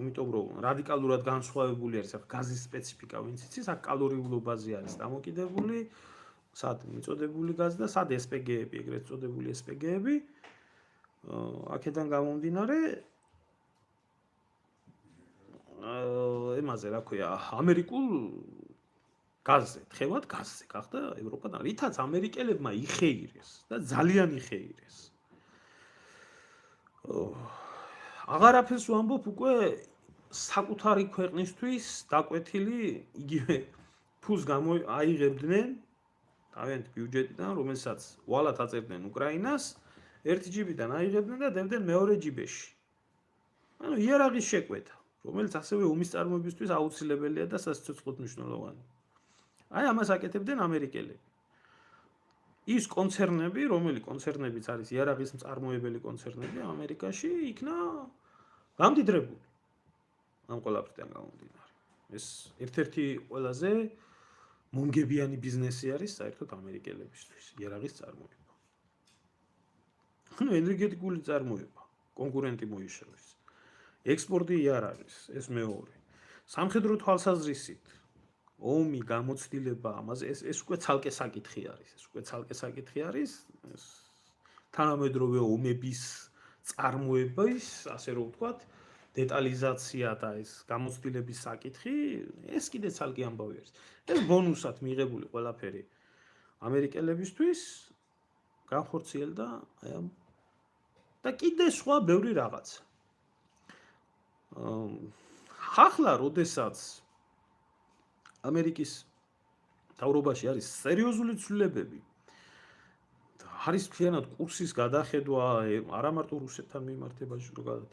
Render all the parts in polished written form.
იმიტომ რომ რადიკალურად განსხვავებული არის აქ გაზის სპეციფიკა, ვინც იცის, აქ კალორიულობაზე არის დამოკიდებული, სად მიწოდებული გაზი და სად SPG-ები, ეგრეთ წოდებული SPG-ები. აქედან გამომდინარე ემაზე რა ქვია, ამერიკულ გაზზე, თხევად გაზზე გახდა ევროპა, რითაც ამერიკელებმა იხეირეს და ძალიან იხეირეს. აღარაფერს ვამბობ უკვე საკუთარი ქვეყნისთვის დაკვეთილი იგივე ფულს აიღებდნენ თავიანთი ბიუჯეტიდან, რომელსაც ვალად აწერდნენ უკრაინას, ერთი ჯიბიდან აიღებდნენ და დებდნენ მეორე ჯიბეში. ანუ იარაღის შეკვეთა, რომელიც ასევე ომის წარმოებისთვის აუცილებელია და სასიცოცხლოდ მნიშვნელოვანი. აი ამას აკეთებდნენ ამერიკელები. ის კონცერნები, რომელი კონცერნებიც არის იარაღის მწარმოებელი კონცერნები ამერიკაში, იქნა გამდიდრებული. ამ ყველაფრიდან გამომდინარე. ეს ერთ-ერთი ყველაზე მომგებიანი ბიზნესი არის საერთოდ ამერიკელებისთვის, იარაღის წარმოება. ანუ ენერგეტიკული წარმოება, კონკურენტი მოიშალეს. ექსპორტი იარაღის, ეს მეორე. სამხედრო თვალსაზრისით ომი, გამოცდილება, ამაზე ეს უკვე ცალკე საკითხი არის. ეს უკვე ცალკე საკითხი არის. თანამედროვე ომების წარმოების, ასე რომ ვთქვათ, დეტალიზაცია და ეს გამოცდილების საკითხი, ეს კიდე ცალკე ამბავი არის. ეს ბონუსად მიღებული ყველაფერი ამერიკელებისთვის განხორციელდა აი ამ და კიდე სხვა ბევრი რაღაცა. ახლა, როდესაც ამერიკის თავრობაში არის სერიოზული ცვლილებები და არის მთლიანად კურსის გადახედვა არა მარტო რუსეთთან მიმართებაში, ზოგადად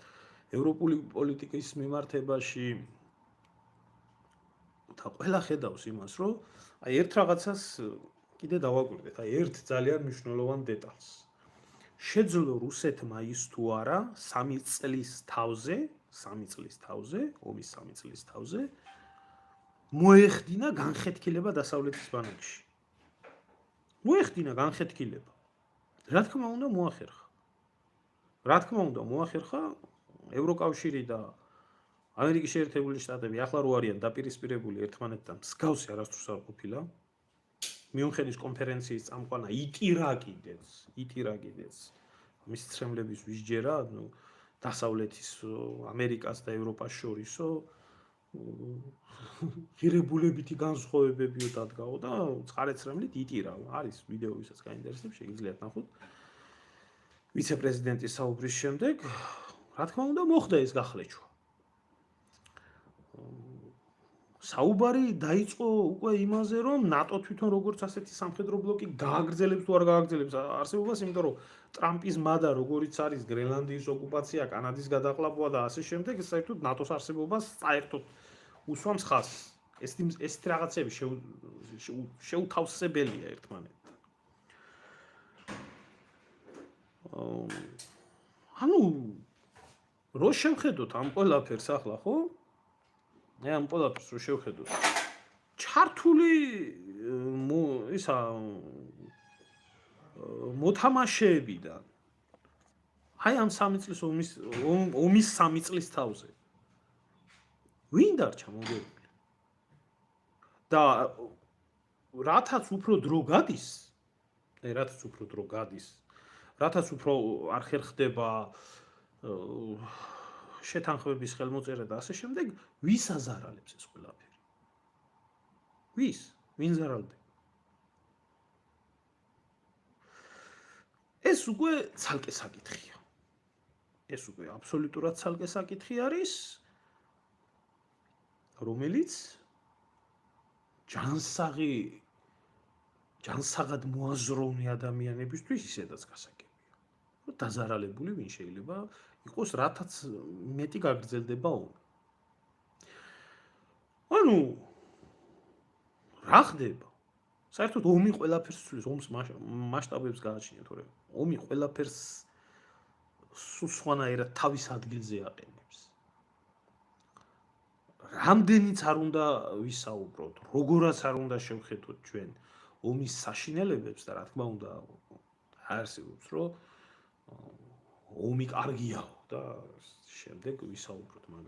ევროპული პოლიტიკის მიმართებაში და ყველა ხედავს იმას, რომ აი ერთ რაღაცას კიდე დავაკვირდეთ, აი ერთ ძალიან მნიშვნელოვან დეტალს. შეძლო რუსეთმა ის თუ არა 3 წლის თავზე, ომის 3 წლის თავზე მოეხდინა განხეთქილება დასავლეთის ბანაკში. მოეხდინა განხეთქილება. რა თქმა უნდა მოახერხა. ევროკავშირი და ამერიკის შეერთებული შტატები ახლა რო არიან დაპირისპირებული ერთმანეთთან, მსგავსი არასდროს არ ყოფილა. მიუნხენის კონფერენციის წამყვანა იტირა კიდეც მის ცრემლების ვისჯერა, ну დასავლეთის ამერიკას და ევროპას შორისო ღირებულებითი განსხვავებებიო დადგაო და ცხარეცრემლით იტირა. არის ვიდეო, ვისაც გაინტერესებს, შეგიძლიათ ნახოთ. ვიცე-პრეზიდენტის საუბრის შემდეგ, რა თქმა უნდა, მოხდა ეს გახლეჩვა. საუბარი დაიწყო უკვე იმაზე, რომ ნატო თვითონ როგორც ასეთი სამხედრო ბლოკი გააგრძელებს თუ არ გააგრძელებს არსებობას, იმიტომ რომ ტრამპის მადა როგორიც არის გრენლანდიის ოკუპაცია, კანადის გადაყლაპვა და ასე შემდეგ, ეს საერთოდ ნატოს არსებობას საერთოდ უსვამს ხაზს. ეს რაღაცები შეუთავსებელია ერთმანეთთან. ანუ რო შევხედოთ ამ ყველაფერს ახლა, ხო? ამ ყველაფერს რო შევხედოთ. ჩართული ისა მოთამაშეებიდან აი ამ 3 წლის ომის 3 წლის თავზე ვინ დარჩა მოგებული? და რათაც უფრო დრო გადის, რათაც უფრო არ ხერხდება შეთანხმების ხელმოწერა და ასე შემდეგ, ვის აზარალებს ეს ყველაფერი? ვინ ზარალდება? ეს უკვე ცალკე საკითხია. ეს უკვე აბსოლუტურად ცალკე საკითხი არის, რომელიც ჯანსაღად მოაზროვნე ადამიანებისთვის ისედაც გასაგებია. დაზარალებული ვინ შეიძლება იყოს, რათაც მეტი გაგრძელდება ომი. ანუ რა ხდება? საერთოდ ომი ყველაფერს ცვლის, ომის მასშტაბებს გააჩნია, თორე ომი ყველაფერს სულ სხვანაირად თავის ადგილზე აყენებს. რამდენიც არ უნდა ვისაუბროთ, როგორაც არ უნდა შევხედოთ ჩვენ ომის საშინელებებს და რა თქმა უნდა არსებობს, რომ ომი კარგიაო და შემდეგ ვისაუბროთ, მაგრამ